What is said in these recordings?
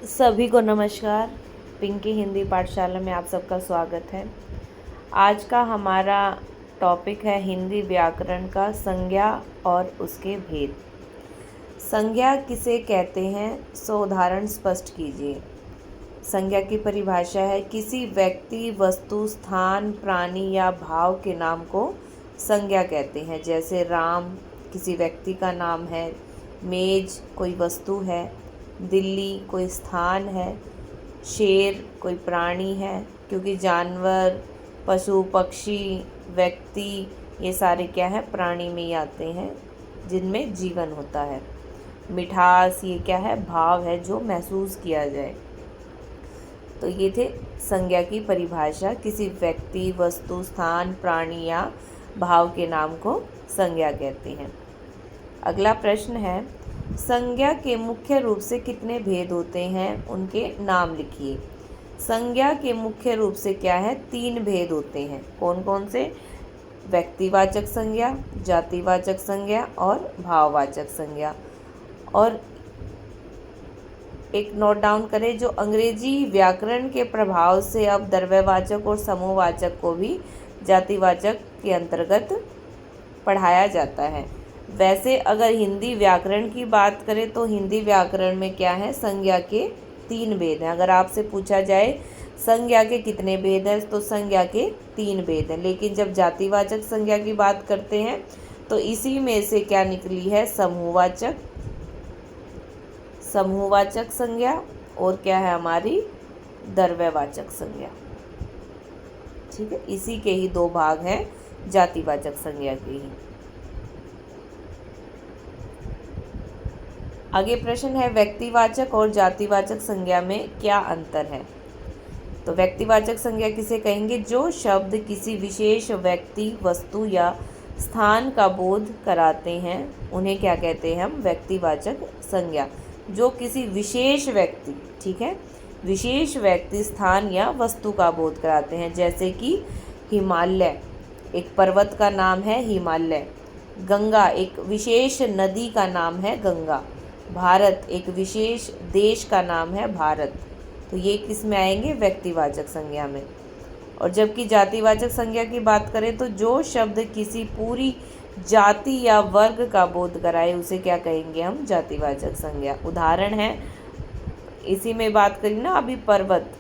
सभी को नमस्कार। पिंकी हिंदी पाठशाला में आप सबका स्वागत है। आज का हमारा टॉपिक है हिंदी व्याकरण का संज्ञा और उसके भेद। संज्ञा किसे कहते हैं, सो उदाहरण स्पष्ट कीजिए। संज्ञा की परिभाषा है किसी व्यक्ति, वस्तु, स्थान, प्राणी या भाव के नाम को संज्ञा कहते हैं। जैसे राम किसी व्यक्ति का नाम है, मेज कोई वस्तु है, दिल्ली कोई स्थान है, शेर कोई प्राणी है, क्योंकि जानवर, पशु, पक्षी, व्यक्ति ये सारे क्या है, प्राणी में ही आते हैं जिनमें जीवन होता है। मिठास ये क्या है, भाव है जो महसूस किया जाए। तो ये थे संज्ञा की परिभाषा, किसी व्यक्ति, वस्तु, स्थान, प्राणी या भाव के नाम को संज्ञा कहते हैं। अगला प्रश्न है, संज्ञा के मुख्य रूप से कितने भेद होते हैं, उनके नाम लिखिए। संज्ञा के मुख्य रूप से क्या है, 3 भेद होते हैं। कौन कौन से? व्यक्तिवाचक संज्ञा, जातिवाचक संज्ञा और भाववाचक संज्ञा। और एक नोट डाउन करें, जो अंग्रेजी व्याकरण के प्रभाव से अब द्रव्यवाचक और समूहवाचक को भी जातिवाचक के अंतर्गत पढ़ाया जाता है। वैसे अगर हिंदी व्याकरण की बात करें तो हिंदी व्याकरण में क्या है, संज्ञा के 3 भेद हैं। अगर आपसे पूछा जाए संज्ञा के कितने भेद हैं, तो संज्ञा के 3 भेद हैं। लेकिन जब जातिवाचक संज्ञा की बात करते हैं तो इसी में से क्या निकली है, समूहवाचक संज्ञा और क्या है हमारी द्रव्यवाचक संज्ञा। ठीक है, इसी के ही 2 भाग हैं जातिवाचक संज्ञा के ही। आगे प्रश्न है, व्यक्तिवाचक और जातिवाचक संज्ञा में क्या अंतर है। तो व्यक्तिवाचक संज्ञा किसे कहेंगे, जो शब्द किसी विशेष व्यक्ति, वस्तु या स्थान का बोध कराते हैं उन्हें क्या कहते हैं हम, व्यक्तिवाचक संज्ञा। जो किसी विशेष व्यक्ति, ठीक है, विशेष व्यक्ति, स्थान या वस्तु का बोध कराते हैं। जैसे कि हिमालय एक पर्वत का नाम है हिमालय, गंगा एक विशेष नदी का नाम है गंगा, भारत एक विशेष देश का नाम है भारत। तो ये किस में आएंगे, व्यक्तिवाचक संज्ञा में। और जबकि जातिवाचक संज्ञा की बात करें तो जो शब्द किसी पूरी जाति या वर्ग का बोध कराए उसे क्या कहेंगे हम, जातिवाचक संज्ञा। उदाहरण है, इसी में बात करी ना अभी पर्वत,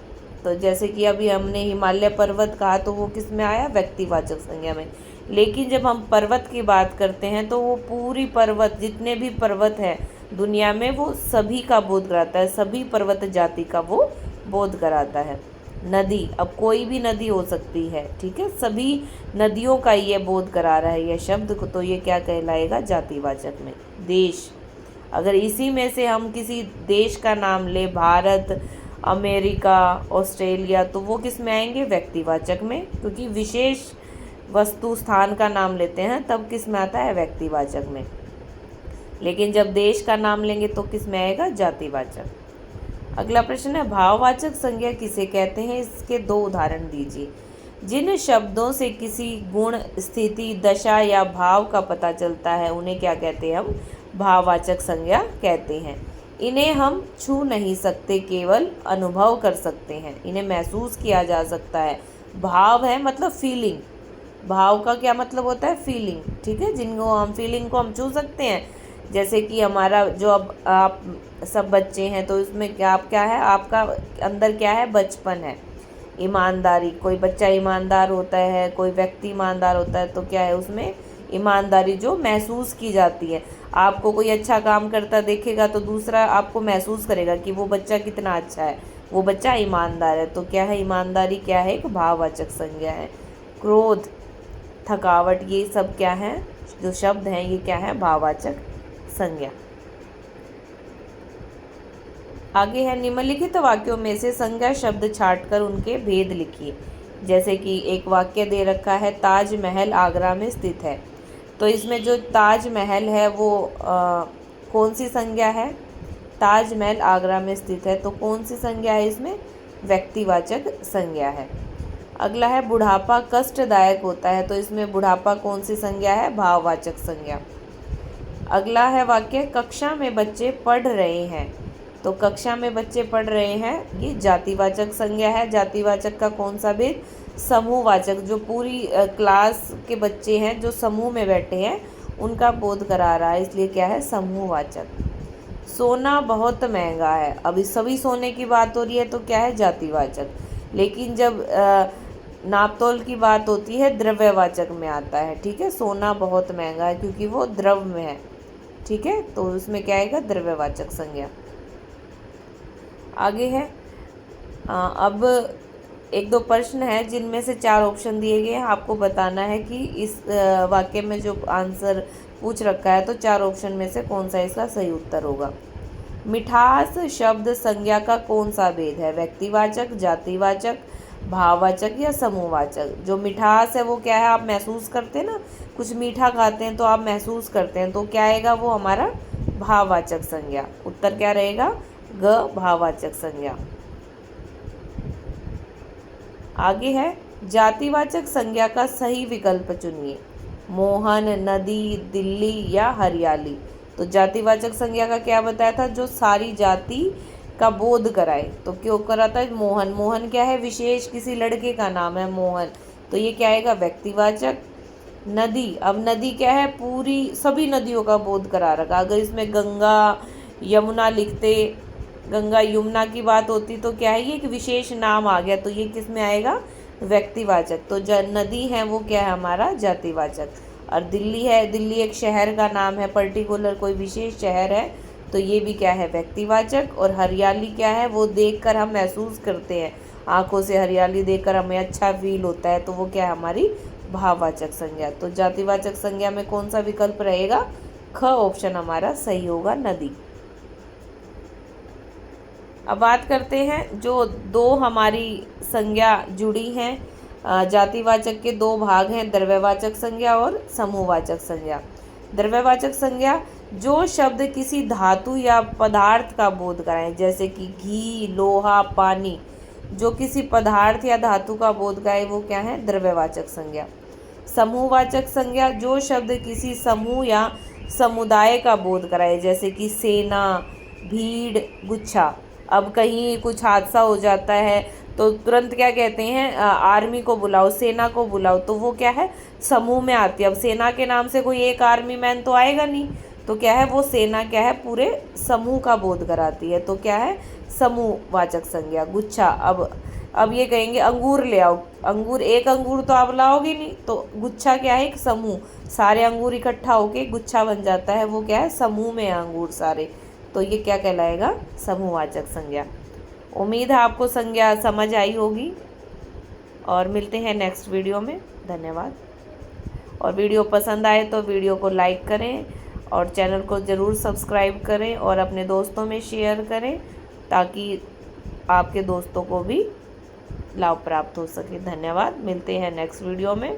तो जैसे कि अभी हमने हिमालय पर्वत कहा तो वो किस में आया, व्यक्तिवाचक संज्ञा में। लेकिन जब हम पर्वत की बात करते हैं तो वो पूरी पर्वत, जितने भी पर्वत हैं दुनिया में, वो सभी का बोध कराता है, सभी पर्वत जाति का वो बोध कराता है। नदी, अब कोई भी नदी हो सकती है, ठीक है, सभी नदियों का ये बोध करा रहा है यह शब्द को, तो ये क्या कहलाएगा, जातिवाचक में। देश, अगर इसी में से हम किसी देश का नाम ले, भारत, अमेरिका, ऑस्ट्रेलिया, तो वो किस में आएंगे, व्यक्तिवाचक में, क्योंकि विशेष वस्तु, स्थान का नाम लेते हैं तब किस में आता है, व्यक्तिवाचक में। लेकिन जब देश का नाम लेंगे तो किस में आएगा, जातिवाचक। अगला प्रश्न है, भाववाचक संज्ञा किसे कहते हैं, इसके 2 उदाहरण दीजिए। जिन शब्दों से किसी गुण, स्थिति, दशा या भाव का पता चलता है उन्हें क्या कहते हैं हम, भाववाचक संज्ञा कहते हैं। इन्हें हम छू नहीं सकते, केवल अनुभव कर सकते हैं, इन्हें महसूस किया जा सकता है। भाव है मतलब फीलिंग, भाव का क्या मतलब होता है, फीलिंग, ठीक है, जिनको हम फीलिंग को हम छू सकते हैं। जैसे कि हमारा जो अब आप सब बच्चे हैं तो इसमें क्या है, आपका अंदर क्या है, बचपन है, ईमानदारी, कोई बच्चा ईमानदार होता है, कोई व्यक्ति ईमानदार होता है, तो क्या है उसमें ईमानदारी जो महसूस की जाती है। आपको कोई अच्छा काम करता देखेगा तो दूसरा आपको महसूस करेगा कि वो बच्चा कितना अच्छा है, वो बच्चा ईमानदार है। तो क्या है, ईमानदारी क्या है, एक भाववाचक संज्ञा है। क्रोध, थकावट, ये सब क्या है, जो शब्द हैं ये क्या है, भाववाचक संज्ञा। आगे है, निम्नलिखित वाक्यों में से संज्ञा शब्द छांटकर उनके भेद लिखिए। जैसे कि एक वाक्य दे रखा है, ताजमहल आगरा में स्थित है, तो इसमें जो ताजमहल है वो कौन सी संज्ञा है, ताजमहल आगरा में स्थित है, तो कौन सी संज्ञा है इसमें, व्यक्तिवाचक संज्ञा है। अगला है, बुढ़ापा कष्टदायक होता है, तो इसमें बुढ़ापा कौन सी संज्ञा है, भाववाचक संज्ञा। अगला है वाक्य, कक्षा में बच्चे पढ़ रहे हैं, तो कक्षा में बच्चे पढ़ रहे हैं, ये जातिवाचक संज्ञा है। जातिवाचक का कौन सा भेद? समूहवाचक, जो पूरी क्लास के बच्चे हैं जो समूह में बैठे हैं उनका बोध करा रहा है, इसलिए क्या है? समूहवाचक। सोना बहुत महंगा है, अभी सभी सोने की बात हो रही है तो क्या है? जातिवाचक। लेकिन जब नापतोल की बात होती है द्रव्यवाचक में आता है। ठीक है, सोना बहुत महंगा है क्योंकि वो द्रव में है। ठीक है, तो उसमें क्या आएगा? द्रव्यवाचक संज्ञा। आगे है अब एक दो प्रश्न है जिनमें से 4 ऑप्शन दिए गए हैं। आपको बताना है कि इस वाक्य में जो आंसर पूछ रखा है तो 4 ऑप्शन में से कौन सा इसका सही उत्तर होगा। मिठास शब्द संज्ञा का कौन सा भेद है? व्यक्तिवाचक, जातिवाचक, भाववाचक या समूहवाचक? जो मिठास है वो क्या है? आप महसूस करते हैं ना, कुछ मीठा खाते हैं तो आप महसूस करते हैं, तो क्या आएगा? वो हमारा भाववाचक संज्ञा। उत्तर क्या रहेगा? ग, भाववाचक संज्ञा। आगे है जातिवाचक संज्ञा का सही विकल्प चुनिए। मोहन, नदी, दिल्ली या हरियाली। तो जातिवाचक संज्ञा का क्या बताया था? जो सारी जाति का बोध कराए। तो क्यों कराता है? मोहन, मोहन क्या है? विशेष किसी लड़के का नाम है मोहन, तो ये क्या आएगा? व्यक्तिवाचक। नदी, अब नदी क्या है? पूरी सभी नदियों का बोध करा रखा। अगर इसमें गंगा यमुना लिखते, गंगा यमुना की बात होती तो क्या है? ये एक विशेष नाम आ गया, तो ये किस में आएगा? व्यक्तिवाचक। तो जो नदी है वो क्या है? हमारा जातिवाचक। और दिल्ली है, दिल्ली एक शहर का नाम है, पर्टिकुलर कोई विशेष शहर है, तो ये भी क्या है? व्यक्तिवाचक। और हरियाली क्या है? वो देखकर हम महसूस करते हैं, आंखों से हरियाली देखकर हमें अच्छा फील होता है, तो वो क्या है? हमारी भाववाचक संज्ञा। तो जातिवाचक संज्ञा में कौन सा विकल्प रहेगा? ख ऑप्शन हमारा सही होगा, नदी। अब बात करते हैं जो 2 हमारी संज्ञा जुड़ी हैं। जातिवाचक के 2 भाग हैं, द्रव्यवाचक संज्ञा और समूहवाचक संज्ञा। द्रव्यवाचक संज्ञा जो शब्द किसी धातु या पदार्थ का बोध कराएं, जैसे कि घी, लोहा, पानी, जो किसी पदार्थ या धातु का बोध कराए वो क्या है? द्रव्यवाचक संज्ञा। समूहवाचक संज्ञा जो शब्द किसी समूह या समुदाय का बोध कराए, जैसे कि सेना, भीड़, गुच्छा। अब कहीं कुछ हादसा हो जाता है तो तुरंत क्या कहते हैं? आर्मी को बुलाओ, सेना को बुलाओ, तो वो क्या है? समूह में आती है। अब सेना के नाम से कोई एक आर्मी मैन तो आएगा नहीं, तो क्या है? वो सेना क्या है? पूरे समूह का बोध कराती है, तो क्या है? समूहवाचक संज्ञा। गुच्छा, अब ये कहेंगे अंगूर ले आओ, अंगूर, एक अंगूर तो आप लाओगे नहीं, तो गुच्छा क्या है? एक समूह, सारे अंगूर इकट्ठा होके गुच्छा बन जाता है, वो क्या है? समूह में है अंगूर सारे, तो ये क्या कहलाएगा? समूहवाचक संज्ञा। उम्मीद है आपको संज्ञा समझ आई होगी और मिलते हैं नेक्स्ट वीडियो में। धन्यवाद। और वीडियो पसंद आए तो वीडियो को लाइक करें और चैनल को ज़रूर सब्सक्राइब करें और अपने दोस्तों में शेयर करें ताकि आपके दोस्तों को भी लाभ प्राप्त हो सके। धन्यवाद। मिलते हैं नेक्स्ट वीडियो में।